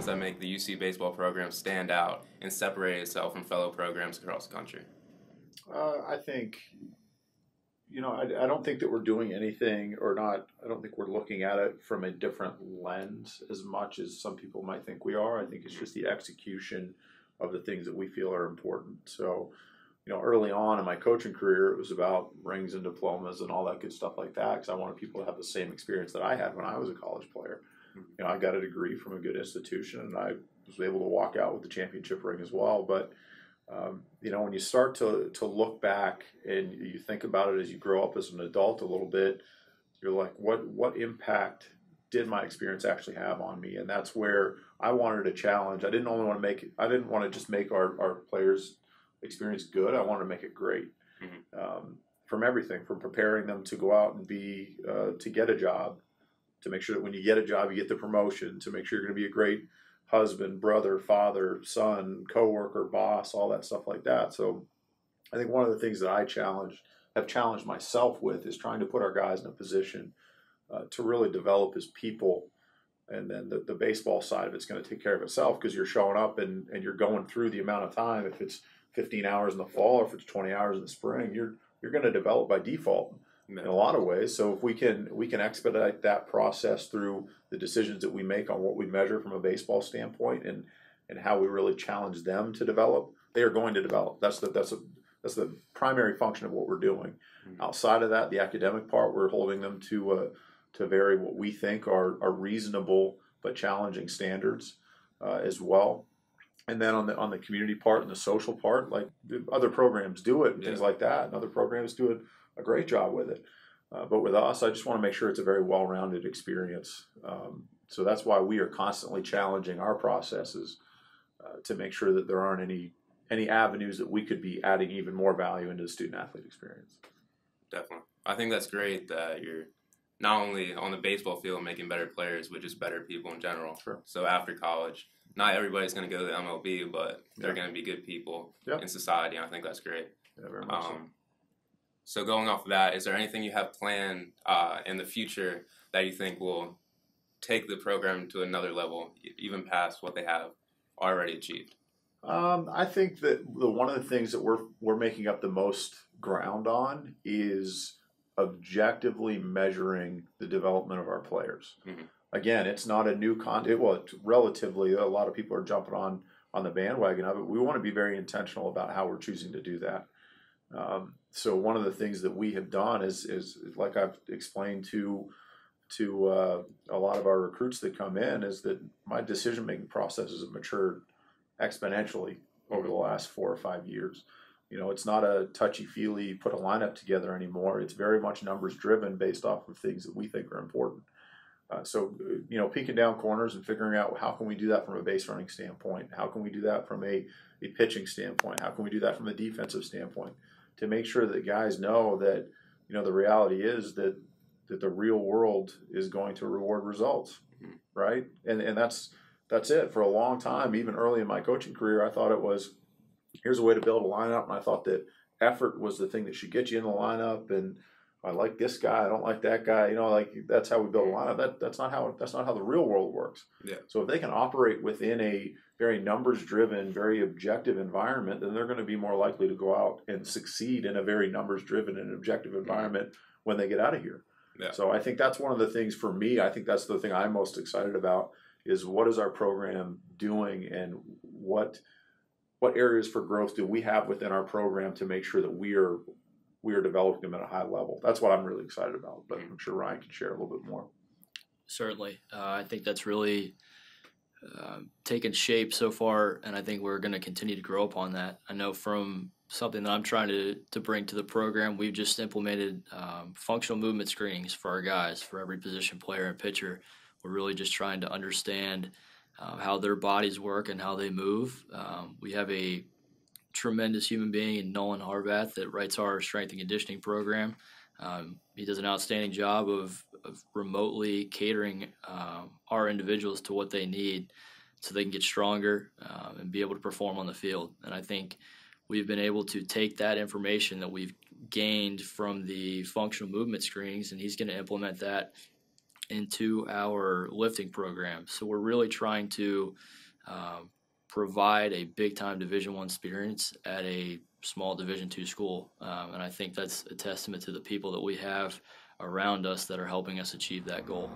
elements that make the UC baseball program stand out and separate itself from fellow programs across the country? I think, I don't think that we're doing anything or not. I don't think we're looking at it from a different lens as much as some people might think we are. I think it's just the execution of the things that we feel are important. So, early on in my coaching career, it was about rings and diplomas and all that good stuff like that because I wanted people to have the same experience that I had when I was a college player. I got a degree from a good institution and I was able to walk out with the championship ring as well. But when you start to look back and you think about it as you grow up as an adult a little bit, you're like, what impact did my experience actually have on me? And that's where I wanted to challenge. I didn't want to just make our players' experience good. I wanted to make it great. From everything, from preparing them to go out and be to get a job, to make sure that when you get a job, you get the promotion, to make sure you're going to be a great husband, brother, father, son, coworker, boss, all that stuff like that. So I think one of the things that I have challenged myself with is trying to put our guys in a position to really develop as people. And then the baseball side of it's going to take care of itself because you're showing up and you're going through the amount of time. If it's 15 hours in the fall or if it's 20 hours in the spring, you're going to develop by default in a lot of ways. So if we can expedite that process through the decisions that we make on what we measure from a baseball standpoint and how we really challenge them to develop, they are going to develop. That's the primary function of what we're doing. Outside of that, the academic part, we're holding them to vary what we think are reasonable but challenging standards as well. And then on the community part and the social part, like other programs do it and things like that, and other programs do a great job with it. But with us, I just want to make sure it's a very well-rounded experience. So that's why we are constantly challenging our processes to make sure that there aren't any avenues that we could be adding even more value into the student-athlete experience. Definitely. I think that's great that you're not only on the baseball field making better players, but just better people in general. Sure. So after college, not everybody's going to go to the MLB, but they're going to be good people in society. And I think that's great. Yeah, very much so. So going off of that, is there anything you have planned in the future that you think will take the program to another level, even past what they have already achieved? I think that one of the things that we're making up the most ground on is objectively measuring the development of our players. Again, it's not a new concept. Well, relatively, a lot of people are jumping on the bandwagon of it. We want to be very intentional about how we're choosing to do that. So one of the things that we have done is like I've explained to a lot of our recruits that come in, is that my decision-making processes have matured exponentially over the last 4 or 5 years. It's not a touchy-feely put a lineup together anymore. It's very much numbers-driven based off of things that we think are important. So peeking down corners and figuring out how can we do that from a base running standpoint? How can we do that from a pitching standpoint? How can we do that from a defensive standpoint? To make sure that guys know that, the reality is that the real world is going to reward results, right? And that's it. For a long time, even early in my coaching career, I thought it was, here's a way to build a lineup, and I thought that effort was the thing that should get you in the lineup, and I like this guy, I don't like that guy, that's how we build a lineup. That's not how the real world works. Yeah. So if they can operate within a very numbers-driven, very objective environment, then they're going to be more likely to go out and succeed in a very numbers-driven and objective environment when they get out of here. Yeah. So I think that's one of the things for me. I think that's the thing I'm most excited about is what is our program doing and what areas for growth do we have within our program to make sure that we are developing them at a high level. That's what I'm really excited about, but I'm sure Ryan can share a little bit more. Certainly. I think that's really taken shape so far, and I think we're going to continue to grow upon that. I know from something that I'm trying to bring to the program, we've just implemented functional movement screenings for our guys, for every position player and pitcher. We're really just trying to understand how their bodies work and how they move. We have a tremendous human being in Nolan Harvath that writes our strength and conditioning program. He does an outstanding job of remotely catering our individuals to what they need so they can get stronger and be able to perform on the field. And I think we've been able to take that information that we've gained from the functional movement screenings, and he's going to implement that into our lifting program. So we're really trying to provide a big time Division I experience at a small Division II school, and I think that's a testament to the people that we have around us that are helping us achieve that goal.